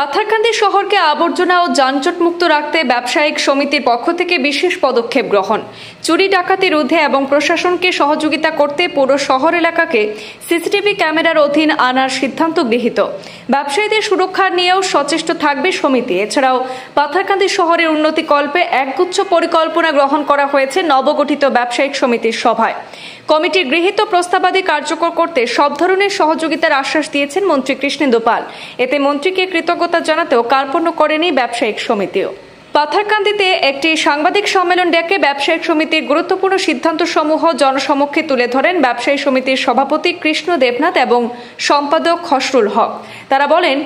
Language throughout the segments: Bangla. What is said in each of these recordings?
পাথারকান্দি শহরকে আবর্জনা ও যানজট মুক্ত রাখতে ব্যবসায়িক সমিতির পক্ষ থেকে বিশেষ পদক্ষেপ গ্রহণ, চুরি ডাকাতি রোধে এবং প্রশাসনকে সহযোগিতা করতে পুরো শহর এলাকাকে সিসিটিভি ক্যামেরার অধীন আনার সিদ্ধান্ত গৃহীত। ব্যবসায়ীদের সুরক্ষা নিয়েও সচেষ্ট থাকবে সমিতি। এছাড়াও পাথারকান্দি শহরের উন্নতি কল্পে একগুচ্ছ পরিকল্পনা গ্রহণ করা হয়েছে নবগঠিত ব্যবসায়িক সমিতির সভায়। কমিটির গৃহীত প্রস্তাবাদি কার্যকর করতে সব ধরনের সহযোগিতার আশ্বাস দিয়েছেন মন্ত্রী কৃষ্ণেন্দু পাল। এতে মন্ত্রীকে কৃতজ্ঞতা জানাতেও কার্পণ্য করেনি ব্যবসায়িক সমিতিও। পাথারকান্দিতে একটি সাংবাদিক সম্মেলন ডেকে ব্যবসায়িক সমিতির গুরুত্বপূর্ণ সিদ্ধান্তসমূহ জনসমক্ষে তুলে ধরেন ব্যবসায়ী সমিতির সভাপতি কৃষ্ণ দেবনাথ এবং সম্পাদক খসরুল হক। তারা বলেন,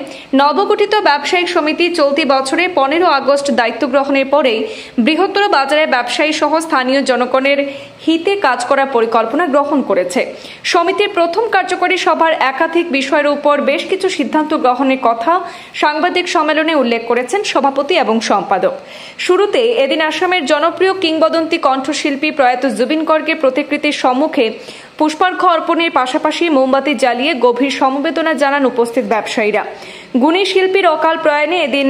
নবগঠিত ব্যবসায়িক সমিতি চলতি বছরের 15 আগস্ট দায়িত্ব গ্রহণের পরেই বৃহত্তর বাজারের ব্যবসায়ী সহ স্থানীয় জনগণের হিতে কাজ করার পরিকল্পনা গ্রহণ করেছে। সমিতির প্রথম কার্যকরী সভার একাধিক বিষয়ের উপর বেশ কিছু সিদ্ধান্ত গ্রহণের কথা সাংবাদিক সম্মেলনে উল্লেখ করেছেন সভাপতি এবং সম্পাদক। শুরুতে এদিন আসামের জনপ্রিয় কিংবদন্তি কণ্ঠশিল্পী প্রয়াত জুবিন গর্গের প্রতিকৃতির সম্মুখে পুষ্পার্ঘ্য অর্পণের পাশাপাশি মোমবাতি জ্বালিয়ে গভীর সমবেদনা জানান উপস্থিত ব্যবসায়ীরা। গুণী শিল্পীর অকাল প্রয়াণে এদিন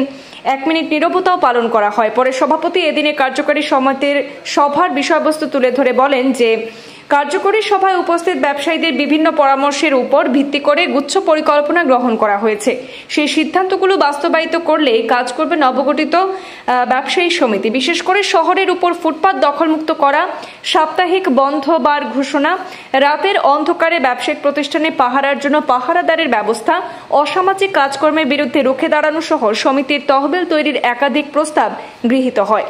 1 মিনিট নীরবতাও পালন করা হয়। পরে সভাপতি এদিনের কার্যকরী সমিতির সভার বিষয়বস্তু তুলে ধরে বলেন যে, কার্যকরী সভায় উপস্থিত ব্যবসায়ীদের বিভিন্ন পরামর্শের উপর ভিত্তি করে গুচ্ছ পরিকল্পনা গ্রহণ করা হয়েছে। সেই সিদ্ধান্তগুলো বাস্তবায়িত করলেই কাজ করবে নবগঠিত ব্যবসায়ী সমিতি। বিশেষ করে শহরের উপর ফুটপাত দখলমুক্ত করা, সাপ্তাহিক বন্ধ বার ঘোষণা, রাতের অন্ধকারে ব্যবসায়িক প্রতিষ্ঠানে পাহারার জন্য পাহারাদারের ব্যবস্থা, অসামাজিক কাজকর্মের বিরুদ্ধে রুখে দাঁড়ানো সহ সমিতির তহবিল তৈরির একাধিক প্রস্তাব গৃহীত হয়।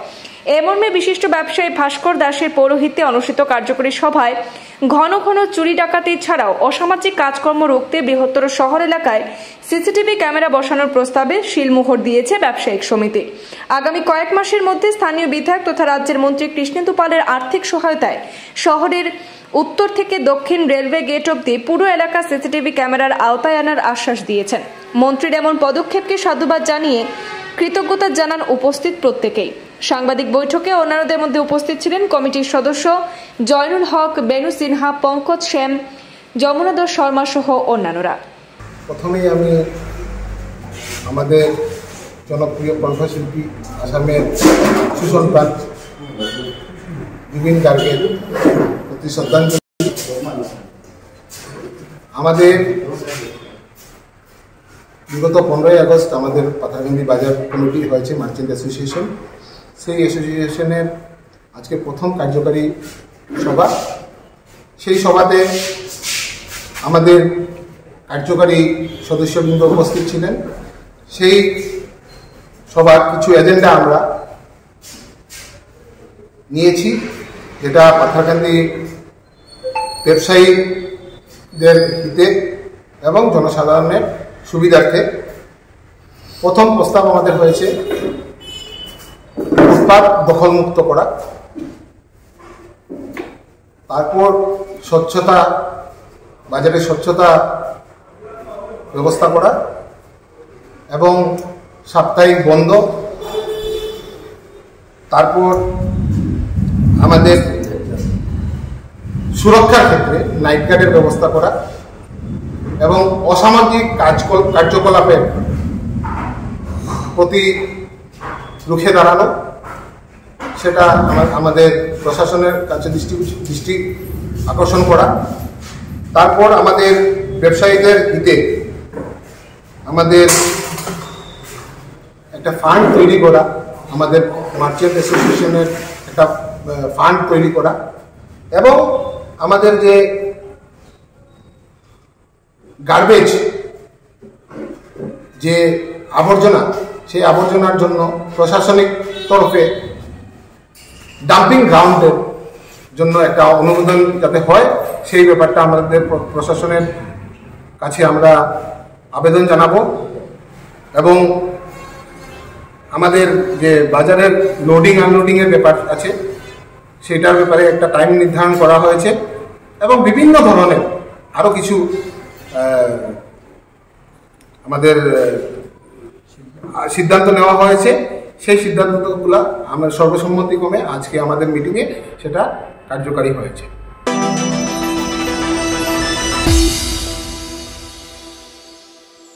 এ মর্মে বিশিষ্ট ব্যবসায়ী ভাস্কর দাসের পৌরোহিত্যে অনুষ্ঠিত কার্যকরী সভায় ঘন ঘন চুরি ডাকাতি ছাড়াও অসামাজিক কাজকর্ম রুখতে বৃহত্তর শহর এলাকায় সিসিটিভি ক্যামেরা বসানোর প্রস্তাবে শিলমোহর দিয়েছে ব্যবসায়িক সমিতি। আগামী কয়েক মাসের মধ্যে স্থানীয় বিধায়ক তথা রাজ্যের মন্ত্রী কৃষ্ণেন্দু পালের আর্থিক সহায়তায় শহরের উত্তর থেকে দক্ষিণ রেলওয়ে গেট অব্দি পুরো এলাকা সিসিটিভি ক্যামেরার আওতায় আনার আশ্বাস দিয়েছেন। মন্ত্রীর এমন পদক্ষেপকে সাধুবাদ জানিয়ে কৃতজ্ঞতা জানান উপস্থিত প্রত্যেকেই। সাংবাদিক বৈঠকে অন্যান্যদের মধ্যে উপস্থিত ছিলেন কমিটির সদস্য জয়নুল হক, বেনু সিনহা, পঙ্কজ শ্যাম, যমুনাদর শর্মা সহ অন্যান্যরা। প্রথমেই আমি আমাদের জনপ্রিয় কণ্ঠশিল্পী আসামের সুসন্তান জুবিন গার্গের প্রতি শ্রদ্ধাঞ্জলি। আমাদের বিগত 15 আগস্ট আমাদের পাথারকান্দি বাজার কমিটি হয়েছে, মার্চেন্ট অ্যাসোসিয়েশন। সেই অ্যাসোসিয়েশনের আজকে প্রথম কার্যকারী সভা। সেই সভাতে আমাদের কার্যকারী সদস্যবৃন্দ উপস্থিত ছিলেন। সেই সভার কিছু এজেন্ডা আমরা নিয়েছি, যেটা পাথারকান্দি ব্যবসায়ীদের হিতে এবং জনসাধারণের সুবিধার্থে। প্রথম প্রস্তাব আমাদের হয়েছে ফুটপাত দখলমুক্ত করা, তারপর স্বচ্ছতা, বাজারে স্বচ্ছতা ব্যবস্থা করা এবং সাপ্তাহিক বন্ধ, তারপর আমাদের সুরক্ষার ক্ষেত্রে নাইট গার্ডের ব্যবস্থা করা এবং অসামাজিক কার্যকলাপের প্রতি রুখে দাঁড়ানো, সেটা আমাদের প্রশাসনের কাছে দৃষ্টি আকর্ষণ করা। তারপর আমাদের ব্যবসায়ীদের হিতে আমাদের একটা ফান্ড তৈরি করা, আমাদের মার্চেন্ট অ্যাসোসিয়েশনের একটা ফান্ড তৈরি করা এবং আমাদের যে গার্বেজ, যে আবর্জনা, সেই আবর্জনার জন্য প্রশাসনিক তরফে ডাম্পিং গ্রাউন্ডের জন্য একটা অনুমোদন যাতে হয়, সেই ব্যাপারটা আমাদের প্রশাসনের কাছে আমরা আবেদন জানাবো। এবং আমাদের যে বাজারের লোডিং আনলোডিংয়ের ব্যাপার আছে, সেটার ব্যাপারে একটা টাইম নির্ধারণ করা হয়েছে এবং বিভিন্ন ধরনের আরও কিছু আমাদের সিদ্ধান্ত নেওয়া হয়েছে। সেই সিদ্ধান্তগুলো আমরা সর্বসম্মতিক্রমে আজকে আমাদের মিটিংয়ে সেটা কার্যকারী হয়েছে।